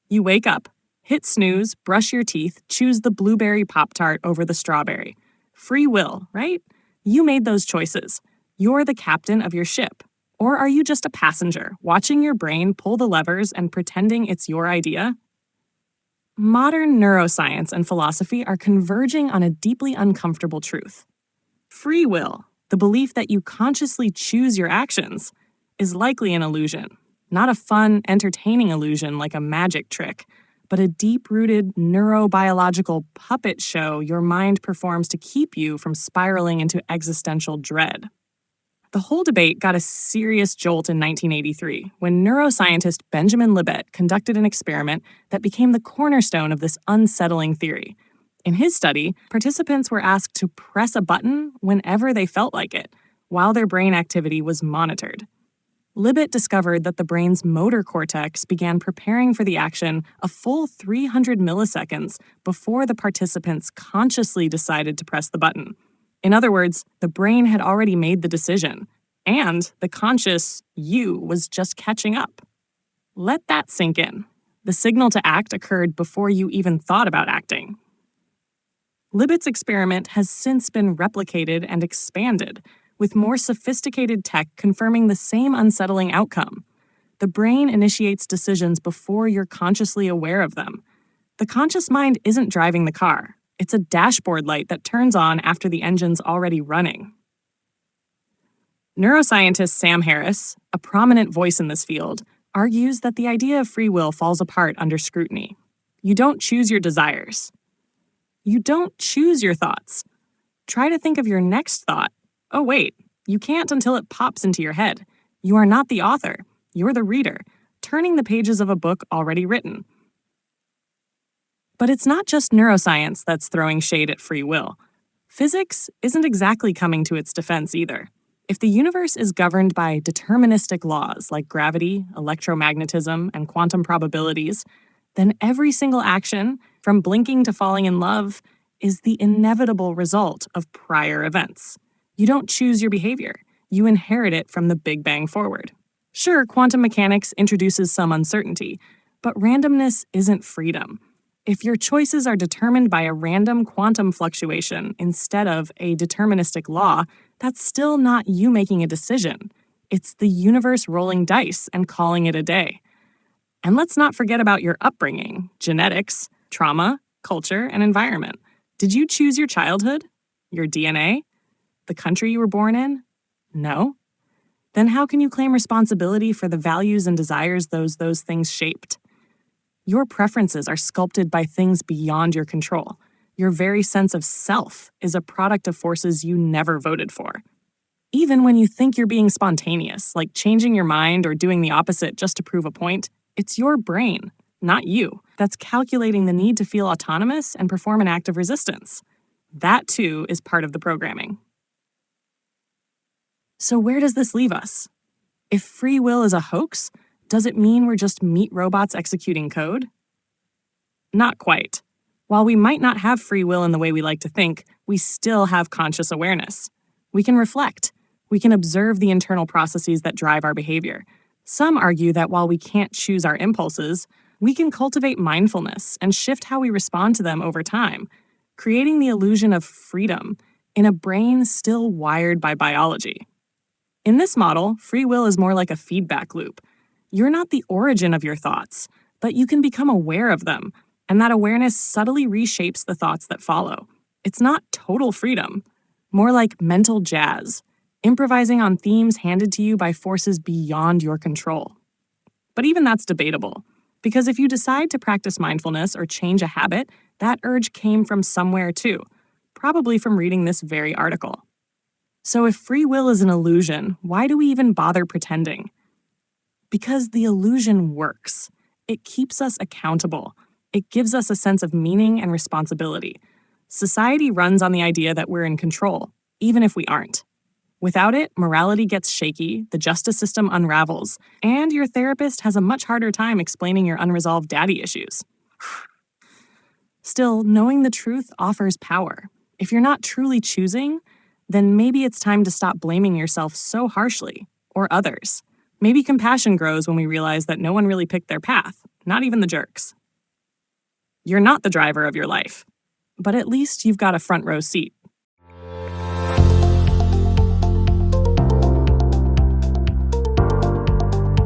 You wake up, hit snooze, brush your teeth, choose the blueberry Pop-Tart over the strawberry. Free will, right? You made those choices. You're the captain of your ship. Or are you just a passenger, watching your brain pull the levers and pretending it's your idea? Modern neuroscience and philosophy are converging on a deeply uncomfortable truth. Free will, the belief that you consciously choose your actions, is likely an illusion. Not a fun, entertaining illusion like a magic trick, but a deep-rooted neurobiological puppet show your mind performs to keep you from spiraling into existential dread. The whole debate got a serious jolt in 1983 when neuroscientist Benjamin Libet conducted an experiment that became the cornerstone of this unsettling theory. In his study, participants were asked to press a button whenever they felt like it, while their brain activity was monitored. Libet discovered that the brain's motor cortex began preparing for the action a full 300 milliseconds before the participants consciously decided to press the button. In other words, the brain had already made the decision, and the conscious you was just catching up. Let that sink in. The signal to act occurred before you even thought about acting. Libet's experiment has since been replicated and expanded, with more sophisticated tech confirming the same unsettling outcome. The brain initiates decisions before you're consciously aware of them. The conscious mind isn't driving the car. It's a dashboard light that turns on after the engine's already running. Neuroscientist Sam Harris, a prominent voice in this field, argues that the idea of free will falls apart under scrutiny. You don't choose your desires. You don't choose your thoughts. Try to think of your next thought. Oh, wait, you can't until it pops into your head. You are not the author. You're the reader, turning the pages of a book already written. But it's not just neuroscience that's throwing shade at free will. Physics isn't exactly coming to its defense either. If the universe is governed by deterministic laws like gravity, electromagnetism, and quantum probabilities, then every single action, from blinking to falling in love, is the inevitable result of prior events. You don't choose your behavior. You inherit it from the Big Bang forward. Sure, quantum mechanics introduces some uncertainty, but randomness isn't freedom. If your choices are determined by a random quantum fluctuation instead of a deterministic law, that's still not you making a decision. It's the universe rolling dice and calling it a day. And let's not forget about your upbringing, genetics, trauma, culture, and environment. Did you choose your childhood? Your DNA? The country you were born in? No? Then how can you claim responsibility for the values and desires those things shaped? Your preferences are sculpted by things beyond your control. Your very sense of self is a product of forces you never voted for. Even when you think you're being spontaneous, like changing your mind or doing the opposite just to prove a point, it's your brain, not you, that's calculating the need to feel autonomous and perform an act of resistance. That, too, is part of the programming. So where does this leave us? If free will is a hoax, does it mean we're just meat robots executing code? Not quite. While we might not have free will in the way we like to think, we still have conscious awareness. We can reflect. We can observe the internal processes that drive our behavior. Some argue that while we can't choose our impulses, we can cultivate mindfulness and shift how we respond to them over time, creating the illusion of freedom in a brain still wired by biology. In this model, free will is more like a feedback loop. You're not the origin of your thoughts, but you can become aware of them, and that awareness subtly reshapes the thoughts that follow. It's not total freedom, more like mental jazz, improvising on themes handed to you by forces beyond your control. But even that's debatable, because if you decide to practice mindfulness or change a habit, that urge came from somewhere too, probably from reading this very article. So if free will is an illusion, why do we even bother pretending? Because the illusion works. It keeps us accountable. It gives us a sense of meaning and responsibility. Society runs on the idea that we're in control, even if we aren't. Without it, morality gets shaky, the justice system unravels, and your therapist has a much harder time explaining your unresolved daddy issues. Still, knowing the truth offers power. If you're not truly choosing, then maybe it's time to stop blaming yourself so harshly, or others. Maybe compassion grows when we realize that no one really picked their path, not even the jerks. You're not the driver of your life, but at least you've got a front row seat.